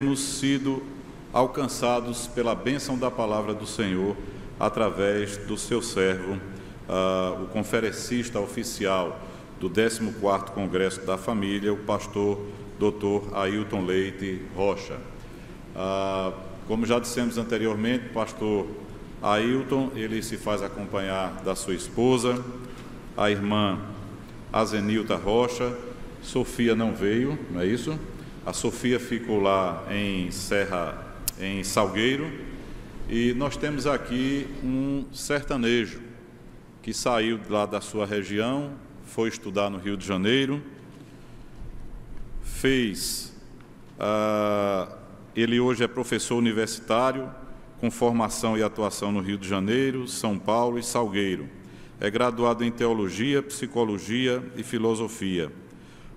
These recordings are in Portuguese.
Temos sido alcançados pela bênção da palavra do Senhor através do seu servo, o conferencista oficial do 14º Congresso da Família, o pastor Dr. Ailton Leite Rocha. Como já dissemos anteriormente, o pastor Ailton, ele se faz acompanhar da sua esposa, a irmã Azenilta Rocha. Sofia não veio, não é isso? A Sofia ficou lá em Salgueiro, e nós temos aqui um sertanejo que saiu lá da sua região, foi estudar no Rio de Janeiro, ele hoje é professor universitário, com formação e atuação no Rio de Janeiro, São Paulo e Salgueiro. É graduado em Teologia, Psicologia e Filosofia.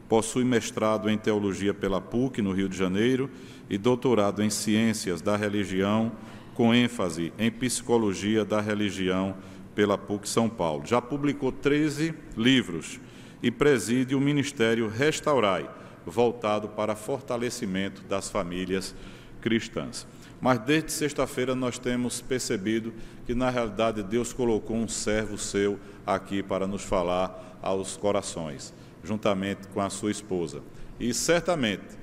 Possui mestrado em Teologia pela PUC, no Rio de Janeiro, e doutorado em Ciências da Religião, com ênfase em Psicologia da Religião pela PUC São Paulo. Já publicou 13 livros e preside o Ministério Restaurai, voltado para fortalecimento das famílias cristãs. Mas desde sexta-feira nós temos percebido que, na realidade, Deus colocou um servo seu aqui para nos falar aos corações, juntamente com a sua esposa. E certamente,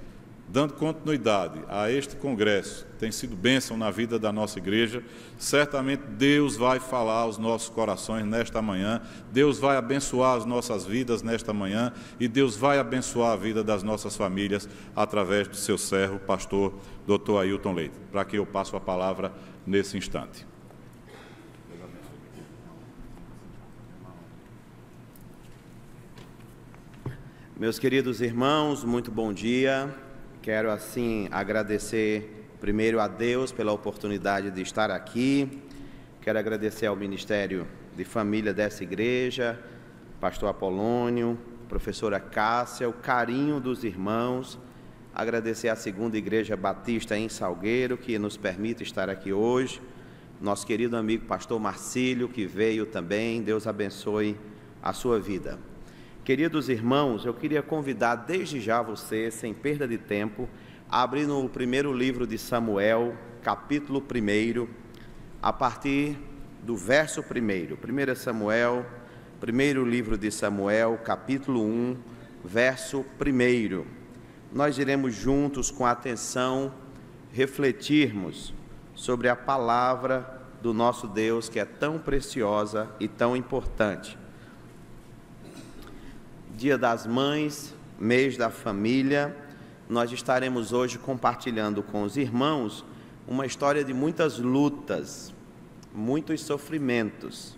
dando continuidade a este congresso, tem sido bênção na vida da nossa igreja, certamente Deus vai falar aos nossos corações nesta manhã, Deus vai abençoar as nossas vidas nesta manhã, e Deus vai abençoar a vida das nossas famílias através do seu servo, pastor Dr. Ailton Leite, para que eu passo a palavra nesse instante. Meus queridos irmãos, muito bom dia. Quero, assim, agradecer primeiro a Deus pela oportunidade de estar aqui. Quero agradecer ao Ministério de Família dessa igreja, pastor Apolônio, professora Cássia, o carinho dos irmãos. Agradecer à Segunda Igreja Batista em Salgueiro, que nos permite estar aqui hoje. Nosso querido amigo pastor Marcílio, que veio também. Deus abençoe a sua vida. Queridos irmãos, eu queria convidar desde já você, sem perda de tempo, a abrir no primeiro livro de Samuel, capítulo 1, a partir do verso 1. 1 Samuel, primeiro livro de Samuel, capítulo 1, verso 1. Nós iremos juntos, com atenção, refletirmos sobre a palavra do nosso Deus, que é tão preciosa e tão importante. Dia das Mães, mês da família, nós estaremos hoje compartilhando com os irmãos uma história de muitas lutas, muitos sofrimentos,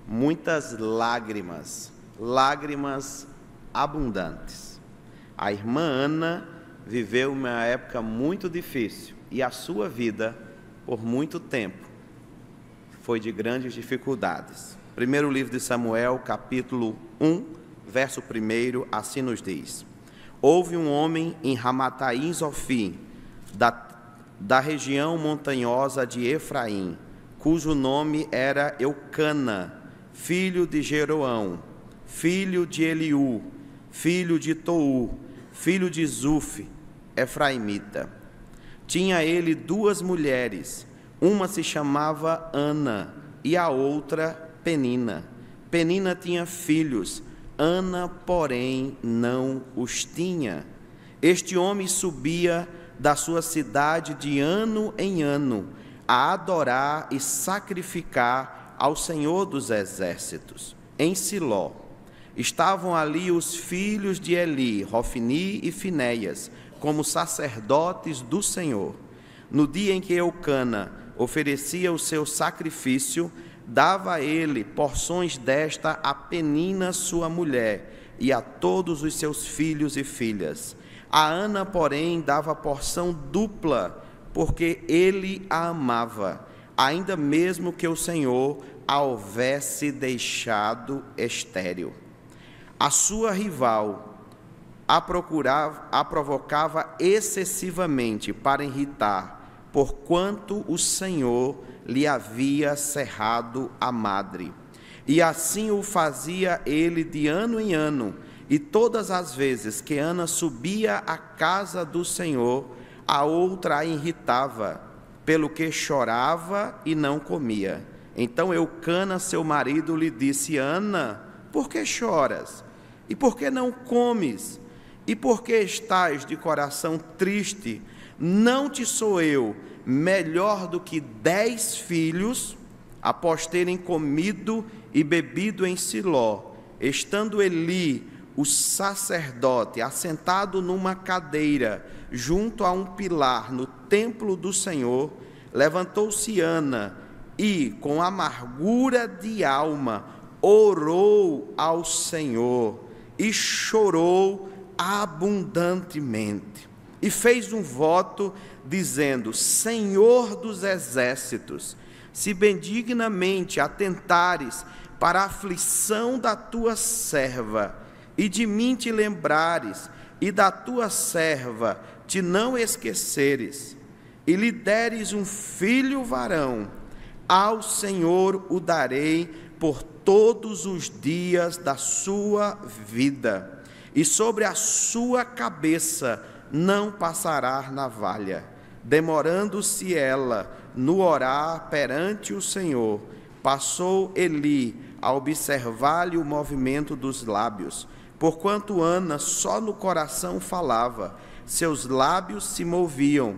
muitas lágrimas, lágrimas abundantes. A irmã Ana viveu uma época muito difícil e a sua vida, por muito tempo, foi de grandes dificuldades. Primeiro livro de Samuel, capítulo 1, verso 1, assim nos diz: Houve um homem em Ramataim Zofim, da região montanhosa de Efraim, cujo nome era Eucana, filho de Jeroão, filho de Eliú, filho de Tou, filho de Zuf, efraimita. Tinha ele 2 mulheres, uma se chamava Ana e a outra Penina. Penina tinha filhos, Ana, porém, não os tinha. Este homem subia da sua cidade de ano em ano a adorar e sacrificar ao Senhor dos Exércitos, em Siló. Estavam ali os filhos de Eli, Hofni e Finéias, como sacerdotes do Senhor. No dia em que Eucana oferecia o seu sacrifício, dava a ele porções desta a Penina, sua mulher, e a todos os seus filhos e filhas. A Ana, porém, dava porção dupla, porque ele a amava, ainda mesmo que o Senhor a houvesse deixado estéril. A sua rival a provocava excessivamente para irritar, porquanto o Senhor lhe havia cerrado a madre. E assim o fazia ele de ano em ano, e todas as vezes que Ana subia à casa do Senhor, a outra a irritava, pelo que chorava e não comia. Então Eucana, seu marido, lhe disse: Ana, por que choras? E por que não comes? E por que estás de coração triste? Não te sou eu melhor do que 10 filhos, após terem comido e bebido em Siló, estando Eli, o sacerdote, assentado numa cadeira, junto a um pilar no templo do Senhor, levantou-se Ana e, com amargura de alma, orou ao Senhor e chorou abundantemente. E fez um voto, dizendo: Senhor dos exércitos, se benignamente atentares para a aflição da tua serva, e de mim te lembrares, e da tua serva te não esqueceres, e lhe deres um filho varão, ao Senhor o darei por todos os dias da sua vida, e sobre a sua cabeça não passará navalha. Demorando-se ela no orar perante o Senhor, passou Eli a observar-lhe o movimento dos lábios, porquanto Ana só no coração falava, seus lábios se moviam,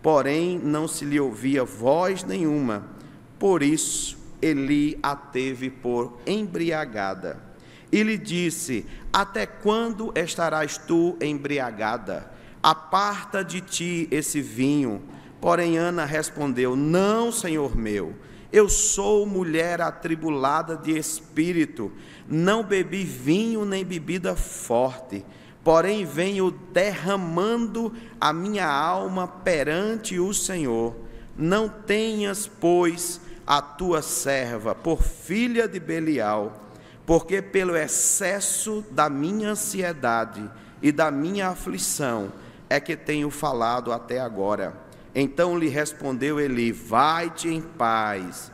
porém não se lhe ouvia voz nenhuma. Por isso Eli a teve por embriagada. E lhe disse: Até quando estarás tu embriagada? Aparta de ti esse vinho. Porém Ana respondeu: Não, Senhor meu, eu sou mulher atribulada de espírito, não bebi vinho nem bebida forte, porém venho derramando a minha alma perante o Senhor. Não tenhas, pois, a tua serva por filha de Belial, porque pelo excesso da minha ansiedade e da minha aflição é que tenho falado até agora. Então lhe respondeu Eli: Vai-te em paz,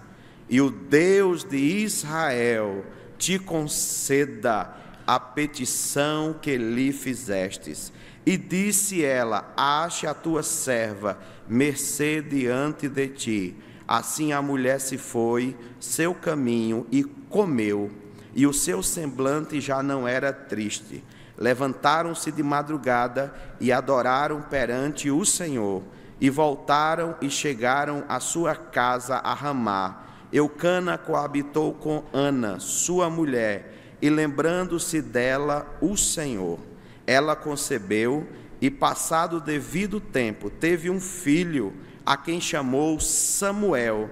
e o Deus de Israel te conceda a petição que lhe fizestes. E disse ela: Ache a tua serva mercê diante de ti. Assim a mulher se foi seu caminho e comeu, e o seu semblante já não era triste. Levantaram-se de madrugada e adoraram perante o Senhor, e voltaram e chegaram à sua casa a Ramá. Eucana coabitou com Ana, sua mulher, e lembrando-se dela o Senhor, ela concebeu, e passado o devido tempo teve um filho, a quem chamou Samuel,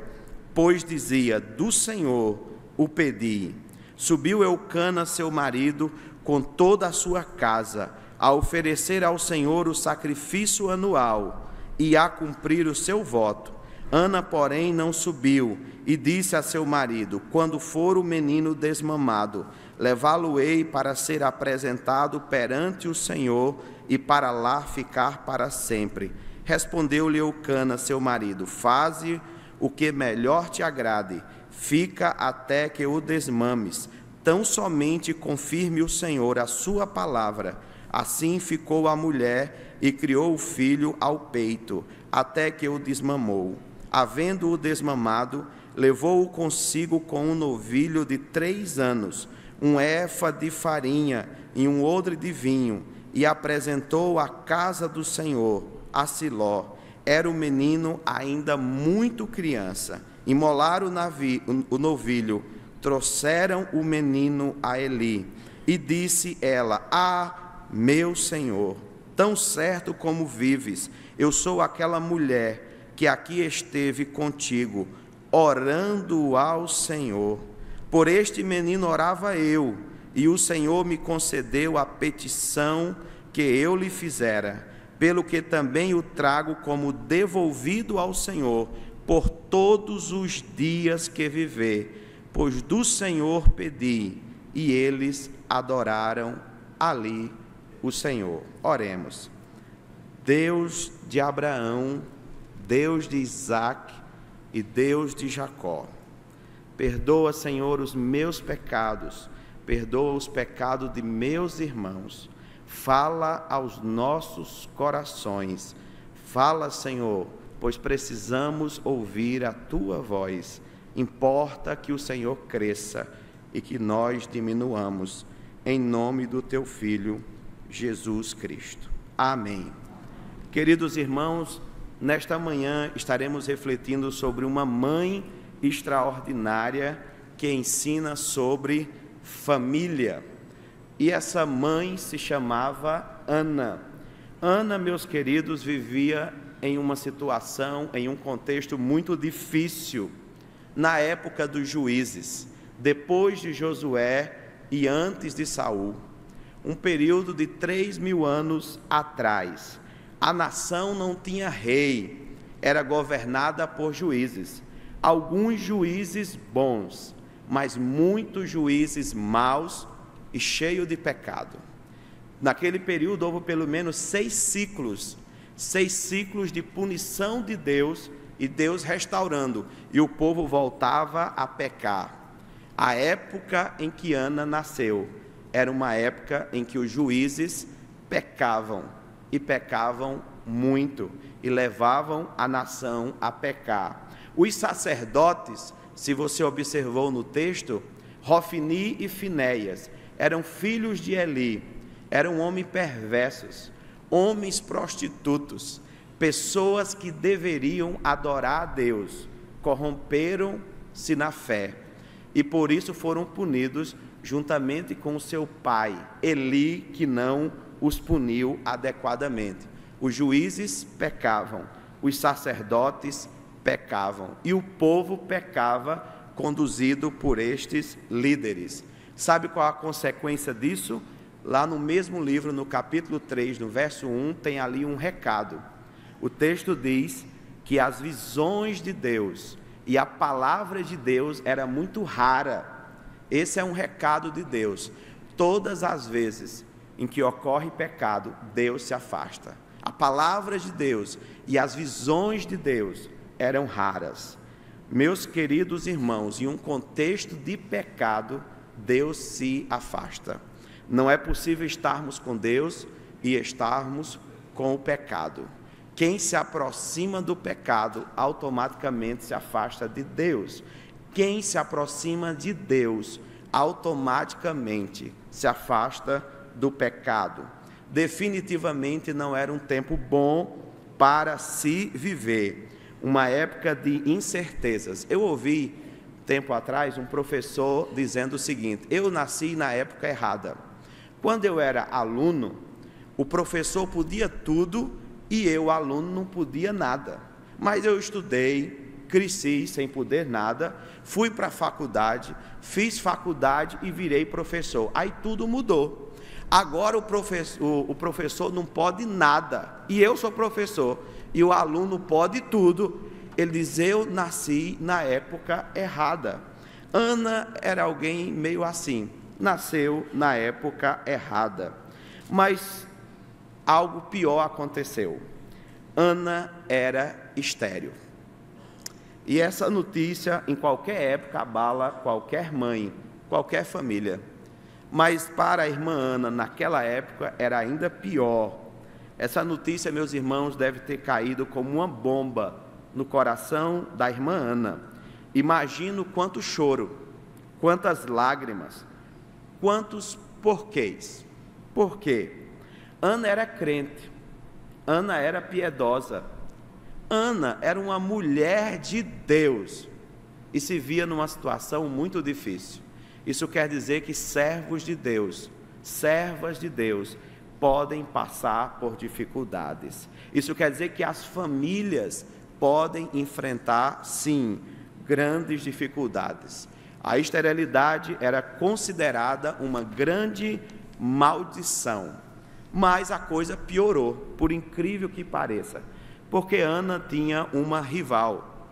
pois dizia: Do Senhor o pedi. Subiu Eucana, seu marido, com toda a sua casa, a oferecer ao Senhor o sacrifício anual e a cumprir o seu voto. Ana, porém, não subiu, e disse a seu marido: Quando for o menino desmamado, levá-lo-ei para ser apresentado perante o Senhor e para lá ficar para sempre. Respondeu-lhe Eucana, seu marido: Faze o que melhor te agrade, fica até que o desmames, tão somente confirme o Senhor a sua palavra. Assim ficou a mulher e criou o filho ao peito, até que o desmamou. Havendo-o desmamado, levou-o consigo com um novilho de 3 anos, um éfa de farinha e um odre de vinho, e apresentou à casa do Senhor, a Siló. Era o menino ainda muito criança. Imolaram o novilho, trouxeram o menino a Eli. E disse ela: Ah, meu Senhor, tão certo como vives, eu sou aquela mulher que aqui esteve contigo, orando ao Senhor. Por este menino orava eu, e o Senhor me concedeu a petição que eu lhe fizera, pelo que também o trago como devolvido ao Senhor por todos os dias que viver, pois do Senhor pedi, e eles adoraram ali o Senhor. Oremos. Deus de Abraão, Deus de Isaque e Deus de Jacó, perdoa, Senhor, os meus pecados, perdoa os pecados de meus irmãos, fala aos nossos corações, Fala, Senhor, pois precisamos ouvir a tua voz. Importa que o Senhor cresça e que nós diminuamos, em nome do teu Filho, Jesus Cristo. Amém. Queridos irmãos, nesta manhã estaremos refletindo sobre uma mãe extraordinária que ensina sobre família. E essa mãe se chamava Ana. Ana, meus queridos, vivia em uma situação, em um contexto muito difícil, na época dos juízes, depois de Josué e antes de Saul, um período de 3.000 anos atrás. A nação não tinha rei, era governada por juízes, alguns juízes bons, mas muitos juízes maus e cheios de pecado. Naquele período houve pelo menos 6 ciclos de punição de Deus, e Deus restaurando, e o povo voltava a pecar. A época em que Ana nasceu era uma época em que os juízes pecavam, e pecavam muito, e levavam a nação a pecar. Os sacerdotes, se você observou no texto, Hofni e Finéias, eram filhos de Eli, eram homens perversos, homens prostitutos, pessoas que deveriam adorar a Deus, corromperam-se na fé, e por isso foram punidos juntamente com o seu pai, Eli, que não os puniu adequadamente. Os juízes pecavam, os sacerdotes pecavam, e o povo pecava, conduzido por estes líderes. Sabe qual a consequência disso? Lá no mesmo livro, no capítulo 3, no verso 1, tem ali um recado. O texto diz que as visões de Deus e a palavra de Deus era muito rara. Esse é um recado de Deus. Todas as vezes em que ocorre pecado, Deus se afasta. A palavra de Deus e as visões de Deus eram raras. Meus queridos irmãos, em um contexto de pecado, Deus se afasta. Não é possível estarmos com Deus e estarmos com o pecado. Quem se aproxima do pecado, automaticamente se afasta de Deus. Quem se aproxima de Deus, automaticamente se afasta do pecado. Definitivamente não era um tempo bom para se viver, uma época de incertezas. Eu ouvi, tempo atrás, um professor dizendo o seguinte: eu nasci na época errada. Quando eu era aluno, o professor podia tudo e eu, aluno, não podia nada. Mas eu estudei, cresci sem poder nada, fui para a faculdade, fiz faculdade e virei professor. Aí tudo mudou. Agora o professor não pode nada, e eu sou professor, e o aluno pode tudo. Ele diz: eu nasci na época errada. Ana era alguém meio assim, nasceu na época errada. Mas algo pior aconteceu. Ana era estéril. E essa notícia, em qualquer época, abala qualquer mãe, qualquer família. Mas para a irmã Ana, naquela época, era ainda pior. Essa notícia, meus irmãos, deve ter caído como uma bomba no coração da irmã Ana. Imagino quanto choro, quantas lágrimas, quantos porquês. Por quê? Ana era crente, Ana era piedosa, Ana era uma mulher de Deus e se via numa situação muito difícil. Isso quer dizer que servos de Deus, servas de Deus, podem passar por dificuldades. Isso quer dizer que as famílias podem enfrentar, sim, grandes dificuldades. A esterilidade era considerada uma grande maldição, mas a coisa piorou, por incrível que pareça, porque Ana tinha uma rival.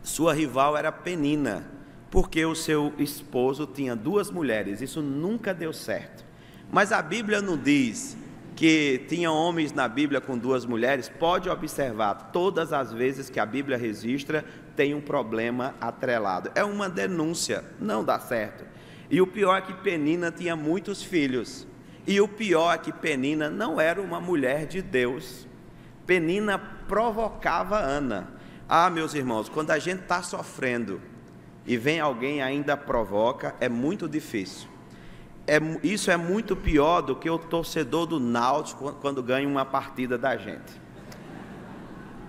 Sua rival era Penina, porque o seu esposo tinha 2 mulheres. Isso nunca deu certo. Mas a Bíblia não diz que tinha homens na Bíblia com 2 mulheres. Pode observar, todas as vezes que a Bíblia registra, tem um problema atrelado. É uma denúncia, não dá certo. E o pior é que Penina tinha muitos filhos. E o pior é que Penina não era uma mulher de Deus. Penina provocava Ana. Ah, meus irmãos, quando a gente está sofrendo e vem alguém e ainda provoca, é muito difícil. Isso é muito pior do que o torcedor do Náutico quando ganha uma partida da gente.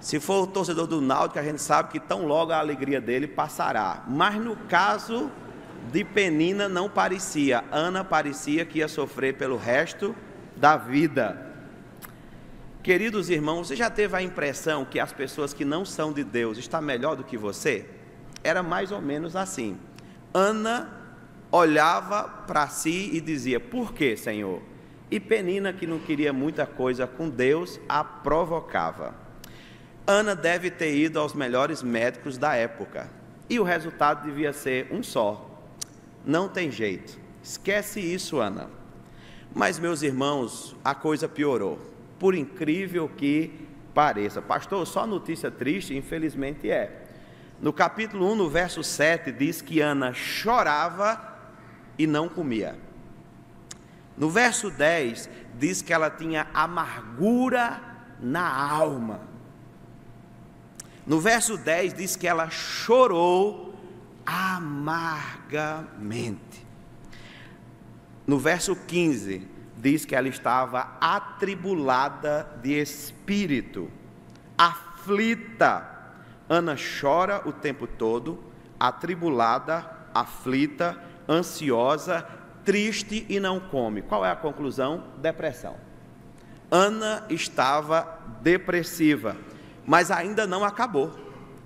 Se for o torcedor do Náutico, a gente sabe que tão logo a alegria dele passará. Mas no caso de Penina não parecia. Ana parecia que ia sofrer pelo resto da vida. Queridos irmãos, você já teve a impressão que as pessoas que não são de Deus estão melhor do que você? Era mais ou menos assim. Ana olhava para si e dizia: por que, Senhor? E Penina, que não queria muita coisa com Deus, a provocava. Ana deve ter ido aos melhores médicos da época, e o resultado devia ser um só: não tem jeito, esquece isso, Ana. Mas, meus irmãos, a coisa piorou, por incrível que pareça. Pastor, só notícia triste? Infelizmente é. No capítulo 1, no verso 7, diz que Ana chorava e não comia. No verso 10, diz que ela tinha amargura na alma. No verso 10, diz que ela chorou amargamente. No verso 15, diz que ela estava atribulada de espírito, aflita. Ana chora o tempo todo, atribulada, aflita, ansiosa, triste e não come. Qual é a conclusão? Depressão. Ana estava depressiva, mas ainda não acabou.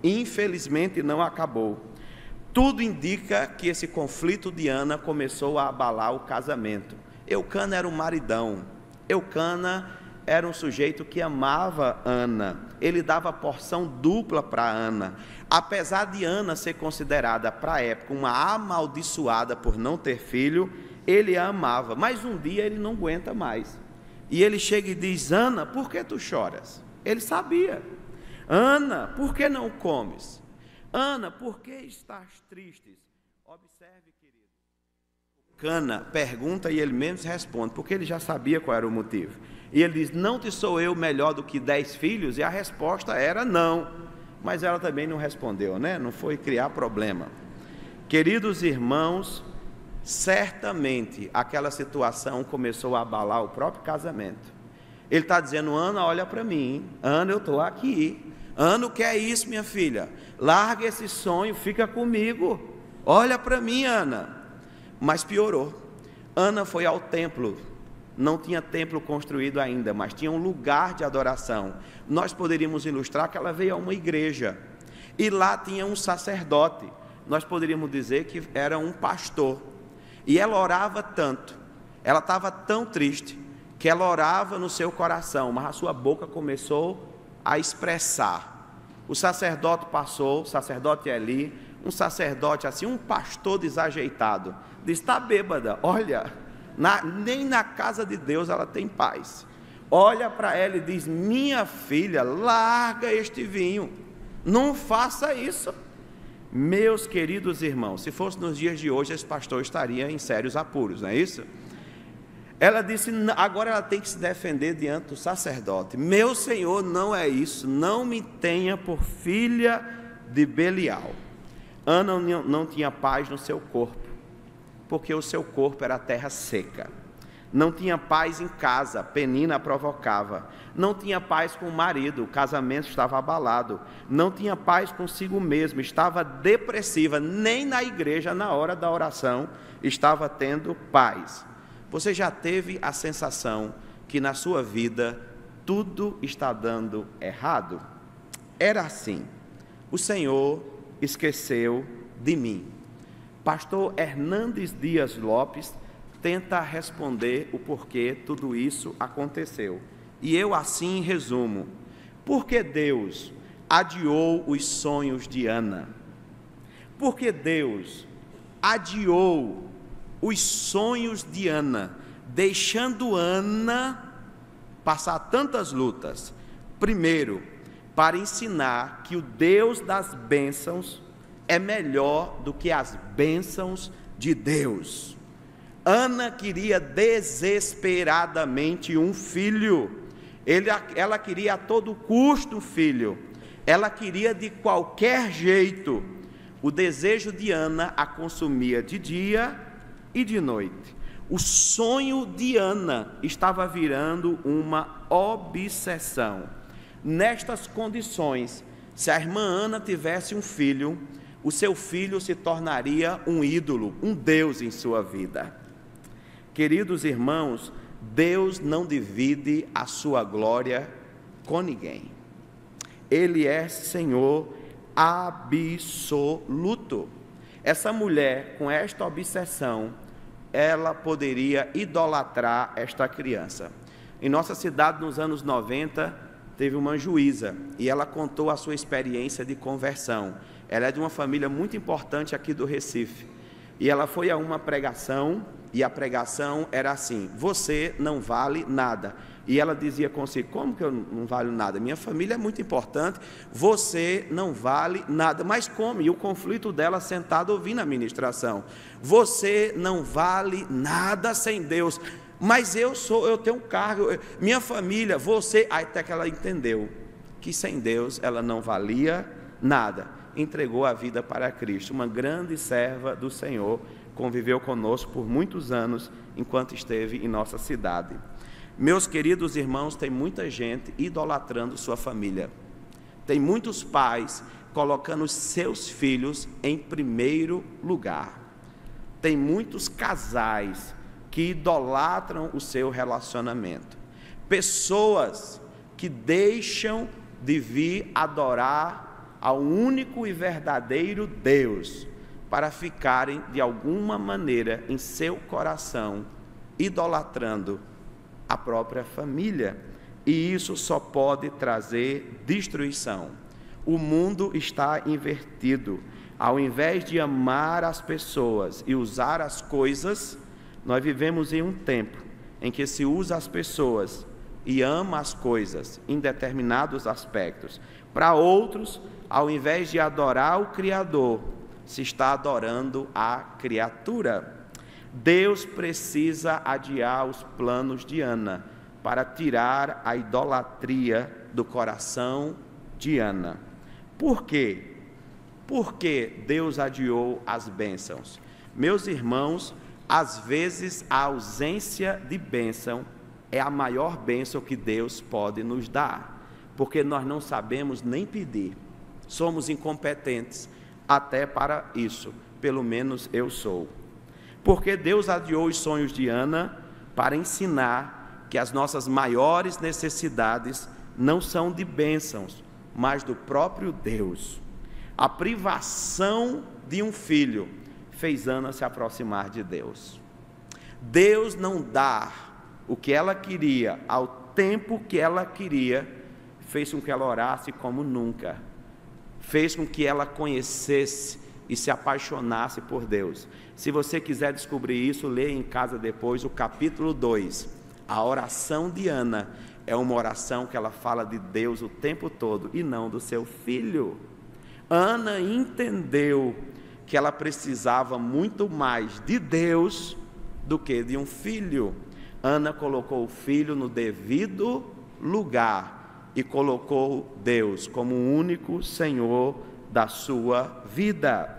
Infelizmente não acabou. Tudo indica que esse conflito de Ana começou a abalar o casamento. Eucana era um maridão. Eucana era um sujeito que amava Ana. Ele dava porção dupla para Ana. Apesar de Ana ser considerada, para a época, uma amaldiçoada por não ter filho, ele a amava. Mas um dia ele não aguenta mais. E ele chega e diz: Ana, por que tu choras? Ele sabia. Ana, por que não comes? Ana, por que estás triste? Observe, querido. Cana pergunta e ele mesmo responde, porque ele já sabia qual era o motivo. E ele diz: não te sou eu melhor do que 10 filhos? E a resposta era não. Mas ela também não respondeu, né? Não foi criar problema. Queridos irmãos, certamente aquela situação começou a abalar o próprio casamento. Ele está dizendo: Ana, olha para mim. Ana, eu estou aqui. Ana, o que é isso, minha filha? Larga esse sonho, fica comigo. Olha para mim, Ana. Mas piorou. Ana foi ao templo. Não tinha templo construído ainda, mas tinha um lugar de adoração. Nós poderíamos ilustrar que ela veio a uma igreja, e lá tinha um sacerdote. Nós poderíamos dizer que era um pastor. E ela orava tanto, ela estava tão triste, que ela orava no seu coração, mas a sua boca começou a expressar. O sacerdote passou, o sacerdote Eli, um sacerdote assim, um pastor desajeitado, disse: está bêbada, olha, nem na casa de Deus ela tem paz. Olha para ela e diz: minha filha, larga este vinho, não faça isso. Meus queridos irmãos, se fosse nos dias de hoje, esse pastor estaria em sérios apuros, não é isso? Ela disse: agora ela tem que se defender diante do sacerdote. Meu Senhor, não é isso, não me tenha por filha de Belial. Ana não tinha paz no seu corpo, porque o seu corpo era terra seca. Não tinha paz em casa, Penina a provocava. Não tinha paz com o marido, o casamento estava abalado. Não tinha paz consigo mesmo, estava depressiva. Nem na igreja, na hora da oração, estava tendo paz. Você já teve a sensação que na sua vida tudo está dando errado? Era assim: o Senhor esqueceu de mim. Pastor Hernandes Dias Lopes tenta responder o porquê tudo isso aconteceu. E eu assim resumo: porque Deus adiou os sonhos de Ana? Porque Deus adiou os sonhos de Ana, deixando Ana passar tantas lutas? Primeiro, para ensinar que o Deus das bênçãos é melhor do que as bênçãos de Deus. Ana queria desesperadamente um filho. Ela queria a todo custo um filho. Ela queria de qualquer jeito. O desejo de Ana a consumia de dia e de noite. O sonho de Ana estava virando uma obsessão. Nestas condições, se a irmã Ana tivesse um filho, o seu filho se tornaria um ídolo, um Deus em sua vida. Queridos irmãos, Deus não divide a sua glória com ninguém. Ele é Senhor absoluto. Essa mulher, com esta obsessão, ela poderia idolatrar esta criança. Em nossa cidade, nos anos 90, teve uma juíza, e ela contou a sua experiência de conversão. Ela é de uma família muito importante aqui do Recife, e ela foi a uma pregação, e a pregação era assim: você não vale nada. E ela dizia consigo: como que eu não valho nada? Minha família é muito importante, você não vale nada. Mas como? E o conflito dela sentado ouvindo a ministração: você não vale nada sem Deus. Mas eu tenho um cargo, minha família, você... Até que ela entendeu que sem Deus ela não valia nada. Entregou a vida para Cristo. Uma grande serva do Senhor, conviveu conosco por muitos anos, enquanto esteve em nossa cidade. Meus queridos irmãos, tem muita gente idolatrando sua família. Tem muitos pais colocando seus filhos em primeiro lugar. Tem muitos casais que idolatram o seu relacionamento. Pessoas que deixam de vir adorar ao único e verdadeiro Deus para ficarem de alguma maneira em seu coração idolatrando a própria família, e isso só pode trazer destruição. O mundo está invertido. Ao invés de amar as pessoas e usar as coisas, nós vivemos em um tempo em que se usa as pessoas e ama as coisas em determinados aspectos. Para outros, ao invés de adorar o Criador, se está adorando a criatura. Deus precisa adiar os planos de Ana para tirar a idolatria do coração de Ana. Por quê? Porque Deus adiou as bênçãos. Meus irmãos, às vezes a ausência de bênção é a maior bênção que Deus pode nos dar, porque nós não sabemos nem pedir, somos incompetentes até para isso, pelo menos eu sou. Porque Deus adiou os sonhos de Ana para ensinar que as nossas maiores necessidades não são de bênçãos, mas do próprio Deus. A privação de um filho fez Ana se aproximar de Deus. Deus não dá o que ela queria ao tempo que ela queria, fez com que ela orasse como nunca, fez com que ela conhecesse e se apaixonasse por Deus. Se você quiser descobrir isso, leia em casa depois o capítulo 2. A oração de Ana é uma oração que ela fala de Deus o tempo todo e não do seu filho. Ana entendeu que ela precisava muito mais de Deus do que de um filho. Ana colocou o filho no devido lugar e colocou Deus como o único Senhor da sua vida.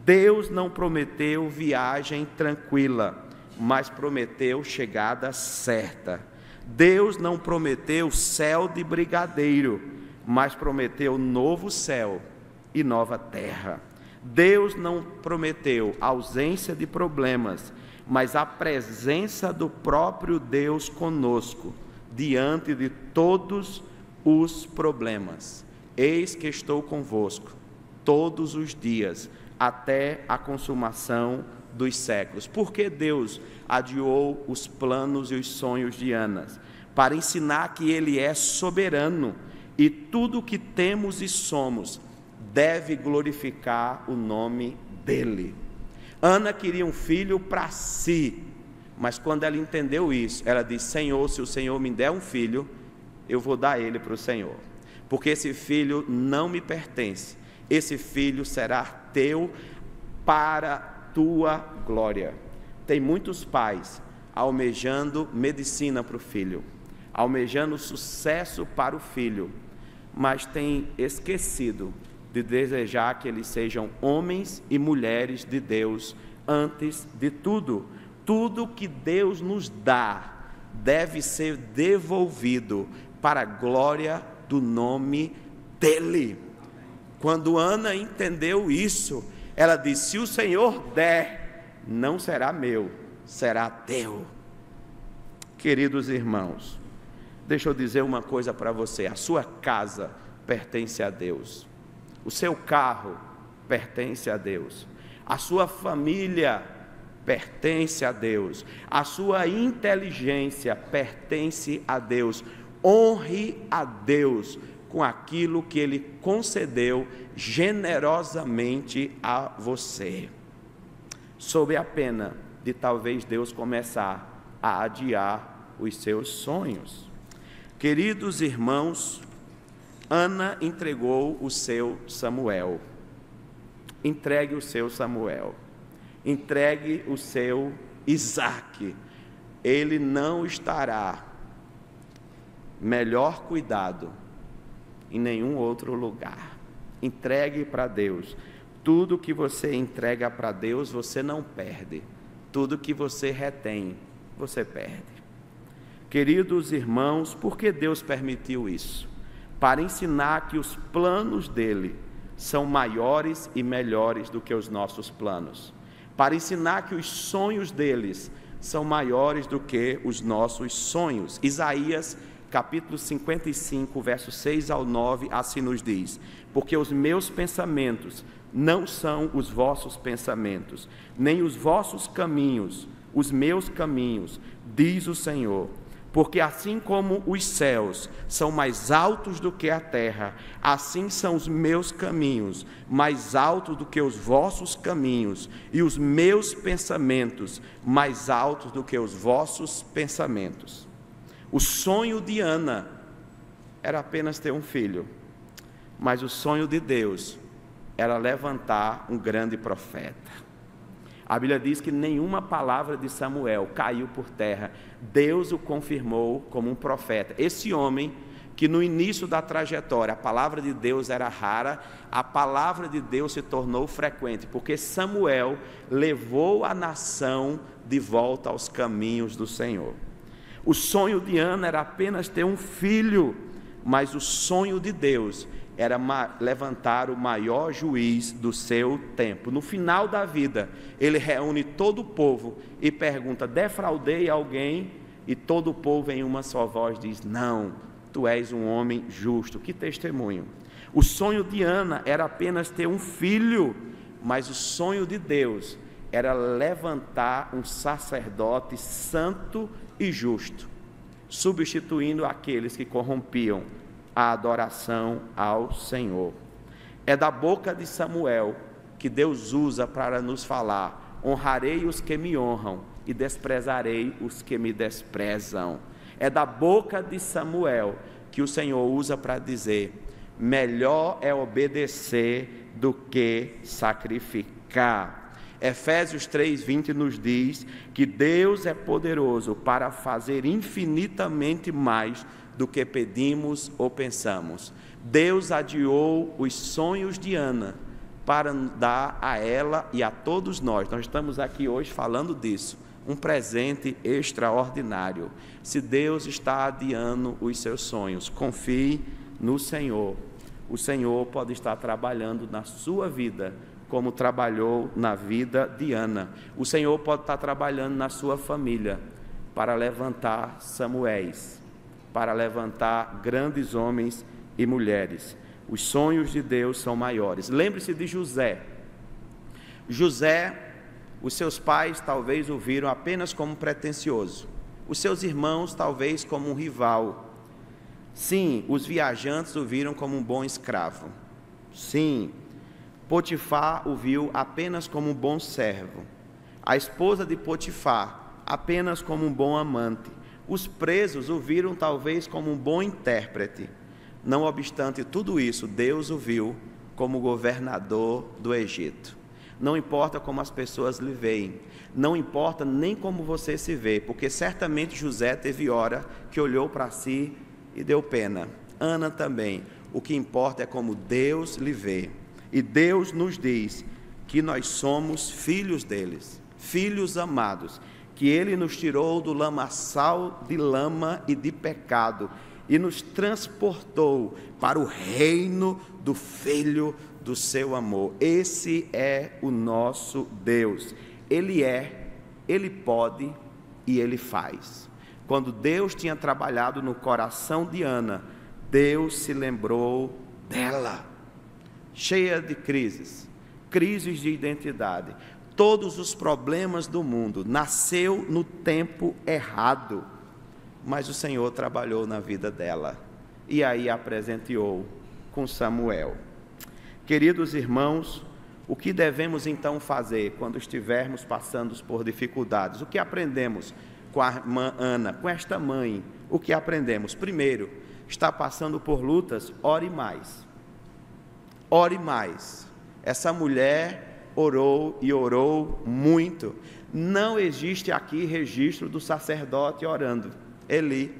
Deus não prometeu viagem tranquila, mas prometeu chegada certa. Deus não prometeu céu de brigadeiro, mas prometeu novo céu e nova terra. Deus não prometeu ausência de problemas, mas a presença do próprio Deus conosco, diante de todos os problemas. Eis que estou convosco todos os dias, até a consumação dos séculos. Por que Deus adiou os planos e os sonhos de Ana? Para ensinar que Ele é soberano, e tudo o que temos e somos deve glorificar o nome dEle. Ana queria um filho para si, mas quando ela entendeu isso, ela disse: Senhor, se o Senhor me der um filho, eu vou dar ele para o Senhor, porque esse filho não me pertence, esse filho será teu para tua glória. Tem muitos pais almejando medicina para o filho, almejando sucesso para o filho, mas tem esquecido de desejar que eles sejam homens e mulheres de Deus antes de tudo. Tudo que Deus nos dá deve ser devolvido para a glória do nome dEle. Quando Ana entendeu isso, ela disse: se o Senhor der, não será meu, será teu. Queridos irmãos, deixa eu dizer uma coisa para você: a sua casa pertence a Deus, o seu carro pertence a Deus, a sua família pertence a Deus, a sua inteligência pertence a Deus. Honre a Deus com aquilo que Ele concedeu generosamente a você, sob a pena de talvez Deus começar a adiar os seus sonhos. Queridos irmãos, Ana entregou o seu Samuel. Entregue o seu Samuel. Entregue o seu Isaque. Ele não estará melhor cuidado em nenhum outro lugar. Entregue para Deus. Tudo que você entrega para Deus, você não perde. Tudo que você retém, você perde. Queridos irmãos, por que Deus permitiu isso? Para ensinar que os planos dele são maiores e melhores do que os nossos planos. Para ensinar que os sonhos deles são maiores do que os nossos sonhos. Isaías capítulo 55, versos 6 ao 9, assim nos diz: porque os meus pensamentos não são os vossos pensamentos, nem os vossos caminhos, os meus caminhos, diz o Senhor. Porque assim como os céus são mais altos do que a terra, assim são os meus caminhos mais altos do que os vossos caminhos, e os meus pensamentos mais altos do que os vossos pensamentos. O sonho de Ana era apenas ter um filho, mas o sonho de Deus era levantar um grande profeta. A Bíblia diz que nenhuma palavra de Samuel caiu por terra. Deus o confirmou como um profeta. Esse homem, que no início da trajetória a palavra de Deus era rara, a palavra de Deus se tornou frequente, porque Samuel levou a nação de volta aos caminhos do Senhor. O sonho de Ana era apenas ter um filho, mas o sonho de Deus era levantar o maior juiz do seu tempo. No final da vida, ele reúne todo o povo e pergunta: defraudei alguém? E todo o povo em uma só voz diz: não, tu és um homem justo. Que testemunho! O sonho de Ana era apenas ter um filho, mas o sonho de Deus era levantar um sacerdote santo e justo, substituindo aqueles que corrompiam a adoração ao Senhor. É da boca de Samuel que Deus usa para nos falar: honrarei os que me honram e desprezarei os que me desprezam. É da boca de Samuel que o Senhor usa para dizer: melhor é obedecer do que sacrificar. Efésios 3:20 nos diz que Deus é poderoso para fazer infinitamente mais do que pedimos ou pensamos. Deus adiou os sonhos de Ana para dar a ela e a todos nós estamos aqui hoje falando disso, um presente extraordinário. Se Deus está adiando os seus sonhos, confie no Senhor. O Senhor pode estar trabalhando na sua vida, como trabalhou na vida de Ana. O Senhor pode estar trabalhando na sua família, para levantar Samuéis, para levantar grandes homens e mulheres. Os sonhos de Deus são maiores. Lembre-se de José. José, os seus pais talvez o viram apenas como pretensioso, os seus irmãos talvez como um rival. Sim, os viajantes o viram como um bom escravo. Sim, Potifar o viu apenas como um bom servo, a esposa de Potifar apenas como um bom amante. Os presos o viram talvez como um bom intérprete. Não obstante tudo isso, Deus o viu como governador do Egito. Não importa como as pessoas lhe veem, não importa nem como você se vê, porque certamente José teve hora que olhou para si e deu pena. Ana também. O que importa é como Deus lhe vê. E Deus nos diz que nós somos filhos deles, filhos amados, que Ele nos tirou do lamaçal de lama e de pecado e nos transportou para o reino do Filho do seu amor. Esse é o nosso Deus. Ele é, Ele pode e Ele faz. Quando Deus tinha trabalhado no coração de Ana, Deus se lembrou dela, cheia de crises de identidade, todos os problemas do mundo, nasceu no tempo errado, mas o Senhor trabalhou na vida dela, e aí a presenteou com Samuel. Queridos irmãos, o que devemos então fazer quando estivermos passando por dificuldades? O que aprendemos com a irmã Ana, com esta mãe? O que aprendemos? Primeiro, está passando por lutas, ore mais. Ore mais. Essa mulher orou e orou muito. Não existe aqui registro do sacerdote orando, Eli,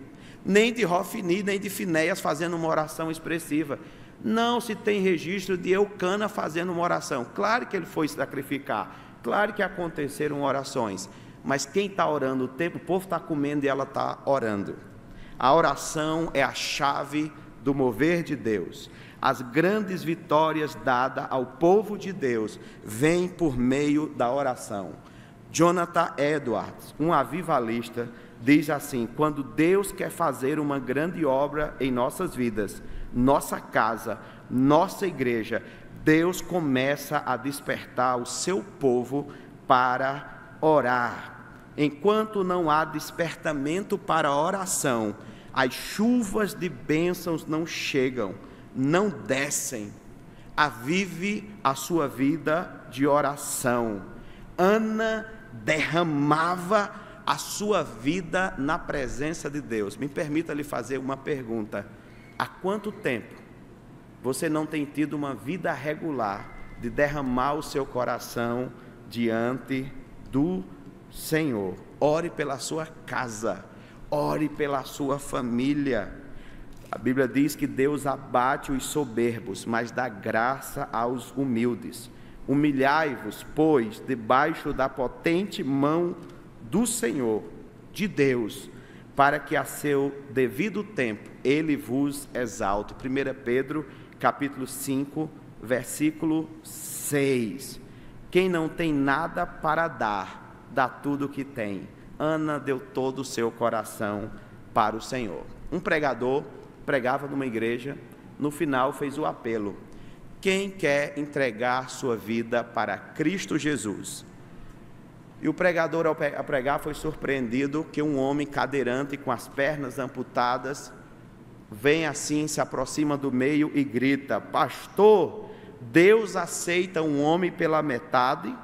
nem de Hofni, nem de Finéias fazendo uma oração expressiva. Não se tem registro de Eucana fazendo uma oração. Claro que ele foi sacrificar, claro que aconteceram orações, mas quem está orando o tempo, o povo está comendo e ela está orando. A oração é a chave do mover de Deus. As grandes vitórias dadas ao povo de Deus vêm por meio da oração. Jonathan Edwards, um avivalista, diz assim: quando Deus quer fazer uma grande obra em nossas vidas, nossa casa, nossa igreja, Deus começa a despertar o seu povo para orar. Enquanto não há despertamento para a oração, as chuvas de bênçãos não chegam, não descem. Avive a sua vida de oração. Ana derramava a sua vida na presença de Deus. Me permita lhe fazer uma pergunta: há quanto tempo você não tem tido uma vida regular de derramar o seu coração diante do Senhor? Ore pela sua casa, ore pela sua família. A Bíblia diz que Deus abate os soberbos, mas dá graça aos humildes. Humilhai-vos, pois, debaixo da potente mão do Senhor, de Deus, para que a seu devido tempo Ele vos exalte. 1 Pedro, capítulo 5, versículo 6. Quem não tem nada para dar, dá tudo o que tem. Ana deu todo o seu coração para o Senhor. Um pregador pregava numa igreja, no final fez o apelo: quem quer entregar sua vida para Cristo Jesus? E o pregador, ao pregar, foi surpreendido que um homem cadeirante com as pernas amputadas vem assim, se aproxima do meio e grita: pastor, Deus aceita um homem pela metade?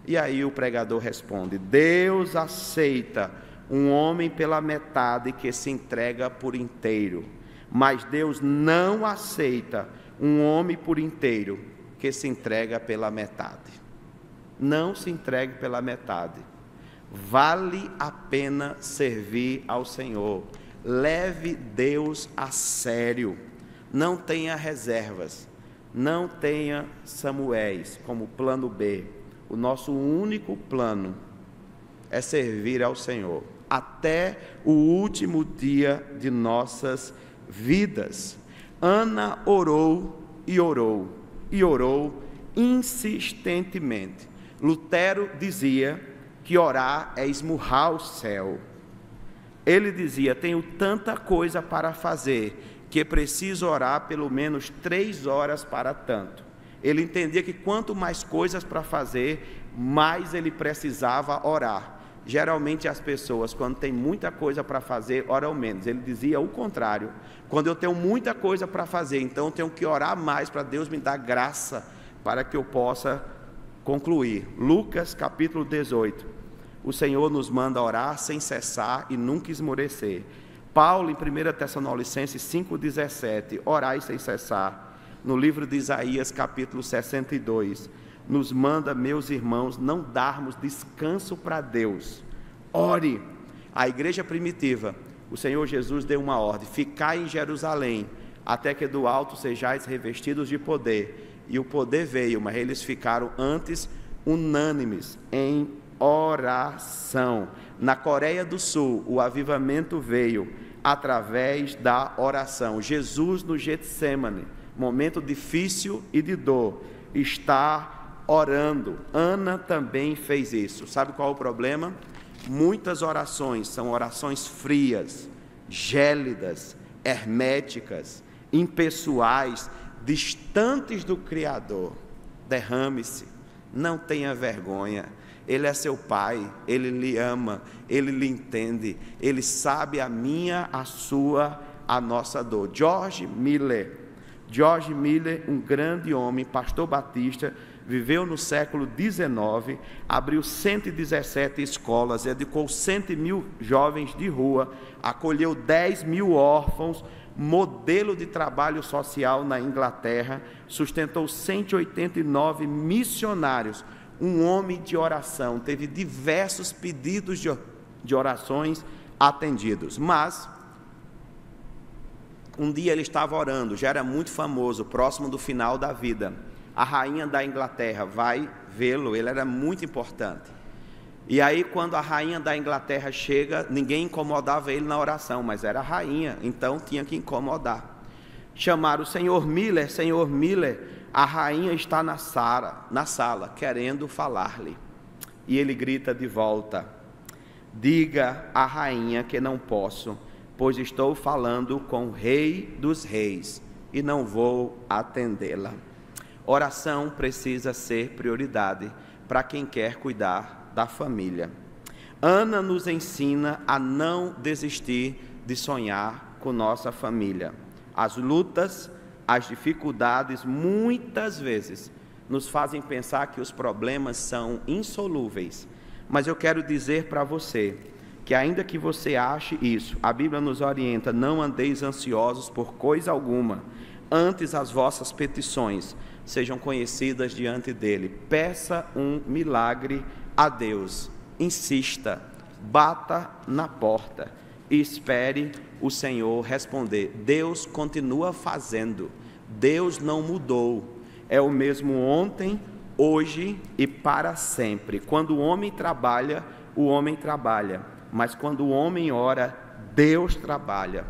E aí o pregador responde: Deus aceita um homem pela metade que se entrega por inteiro, mas Deus não aceita um homem por inteiro que se entrega pela metade. Não se entregue pela metade. Vale a pena servir ao Senhor. Leve Deus a sério. Não tenha reservas. Não tenha Samuéis como plano B. O nosso único plano é servir ao Senhor até o último dia de nossas vidas. Ana orou e orou e orou insistentemente. Lutero dizia que orar é esmurrar o céu. Ele dizia: tenho tanta coisa para fazer que preciso orar pelo menos 3 horas para tanto. Ele entendia que quanto mais coisas para fazer, mais ele precisava orar. Geralmente as pessoas, quando tem muita coisa para fazer, oram menos. Ele dizia o contrário: quando eu tenho muita coisa para fazer, então eu tenho que orar mais para Deus me dar graça para que eu possa concluir. Lucas capítulo 18, o Senhor nos manda orar sem cessar e nunca esmorecer. Paulo, em 1 Tessalonicenses 5,17, orai sem cessar. No livro de Isaías capítulo 62, nos manda, meus irmãos, não darmos descanso para Deus. Ore. A igreja primitiva, o Senhor Jesus deu uma ordem: ficai em Jerusalém, até que do alto sejais revestidos de poder. E o poder veio, mas eles ficaram antes unânimes em oração. Na Coreia do Sul, o avivamento veio através da oração. Jesus no Getsêmani, momento difícil e de dor, está orando. Ana também fez isso. Sabe qual é o problema? Muitas orações são orações frias, gélidas, herméticas, impessoais, distantes do Criador. Derrame-se, não tenha vergonha. Ele é seu pai, Ele lhe ama, Ele lhe entende, Ele sabe a minha, a sua, a nossa dor. George Miller, um grande homem, pastor batista, viveu no século XIX, abriu 117 escolas, dedicou 100.000 jovens de rua, acolheu 10.000 órfãos, modelo de trabalho social na Inglaterra, sustentou 189 missionários, um homem de oração, teve diversos pedidos de orações atendidos. Mas um dia ele estava orando, já era muito famoso, próximo do final da vida. A rainha da Inglaterra vai vê-lo, ele era muito importante. E aí, quando a rainha da Inglaterra chega, ninguém incomodava ele na oração, mas era a rainha, então tinha que incomodar. Chamaram o senhor Miller, a rainha está na sala, querendo falar-lhe. E ele grita de volta: diga à rainha que não posso, pois estou falando com o Rei dos Reis e não vou atendê-la. Oração precisa ser prioridade para quem quer cuidar da família. Ana nos ensina a não desistir de sonhar com nossa família. As lutas, as dificuldades, muitas vezes, nos fazem pensar que os problemas são insolúveis. Mas eu quero dizer para você, que ainda que você ache isso, a Bíblia nos orienta: não andeis ansiosos por coisa alguma, antes as vossas petições sejam conhecidas diante dele. Peça um milagre a Deus, insista, bata na porta e espere o Senhor responder. Deus continua fazendo, Deus não mudou, é o mesmo ontem, hoje e para sempre. Quando o homem trabalha, mas quando o homem ora, Deus trabalha.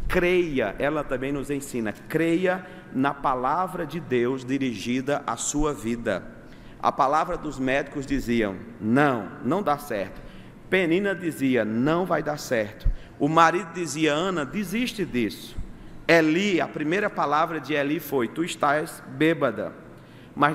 Creia, ela também nos ensina, creia na palavra de Deus dirigida à sua vida. A palavra dos médicos diziam: não dá certo. Penina dizia: não vai dar certo. O marido dizia: Ana, desiste disso. Eli, a primeira palavra de Eli foi: tu estás bêbada. Mas